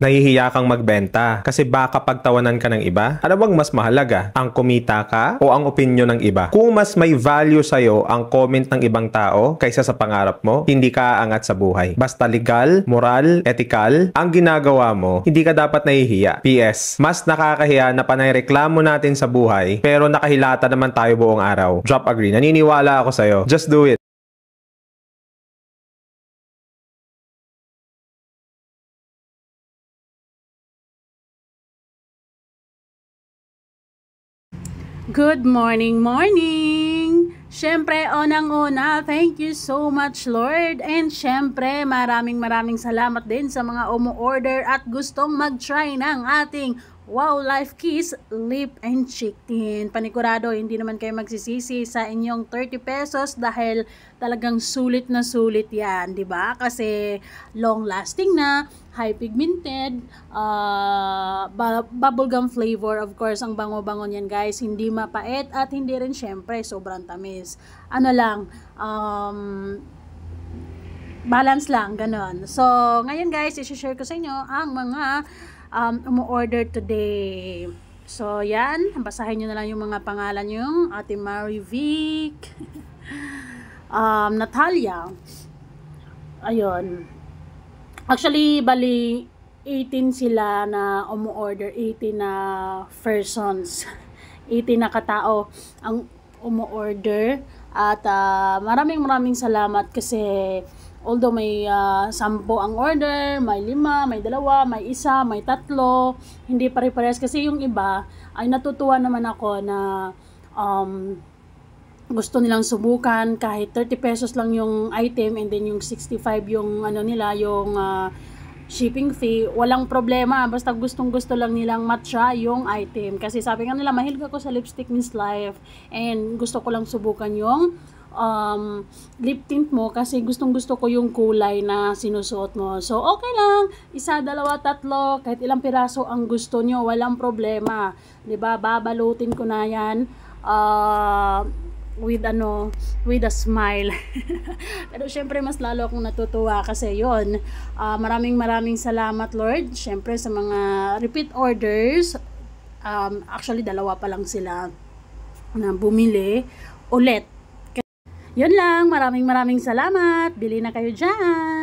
Nahihiya kang magbenta kasi baka pagtawanan ka ng iba? Ano bang mas mahalaga? Ang kumita ka o ang opinyon ng iba? Kung mas may value sa'yo ang comment ng ibang tao kaysa sa pangarap mo, hindi ka aangat sa buhay. Basta legal, moral, ethical, ang ginagawa mo, hindi ka dapat nahihiya. PS, mas nakakahiya na panayreklamo natin sa buhay pero nakahilata naman tayo buong araw. Drop agree. Naniniwala ako sa'yo. Just do it. Good morning, morning! Siyempre, unang-una, thank you so much, Lord. And siyempre, maraming salamat din sa mga umu-order at gustong mag-try ng ating Wow Life Kiss Lip and Cheek Tint. Panigurado, hindi naman kayo magsisisi sa inyong 30 pesos dahil talagang sulit na sulit yan, di ba? Kasi long lasting na, high pigmented, bubblegum flavor, of course, ang bango-bango niyan, guys. Hindi mapait at hindi rin syempre sobrang tamis. Ano lang, balance lang, ganon. So, ngayon guys, i-share ko sa inyo ang mga umu-order today. So, yan. Basahin nyo na lang yung mga pangalan yung Ate Marivic, Natalia. Ayun. Actually, bali 18 sila na umu-order, 18 na persons, 18 na katao ang umu-order. At maraming salamat kasi although may 10 ang order, may 5, may 2, may 1, may 3, hindi pare-pares kasi yung iba ay natutuwa naman ako na gusto nilang subukan kahit 30 pesos lang yung item and then yung 65 yung ano nila, yung shipping fee, walang problema basta gustong-gusto lang nilang matry yung item. Kasi sabi nga nila, mahilig ako sa lipstick Miss Life and gusto ko lang subukan yung lip tint mo kasi gustong-gusto ko yung kulay na sinusuot mo. So, okay lang. 1, 2, 3, kahit ilang piraso ang gusto nyo, walang problema. 'Di ba? Babalutin ko na yan with a smile. Pero syempre mas lalo akong natutuwa kasi yon. Maraming salamat, Lord. Syempre sa mga repeat orders. Actually 2 pa lang sila na bumili ulit. Yun lang, maraming salamat. Bili na kayo dyan.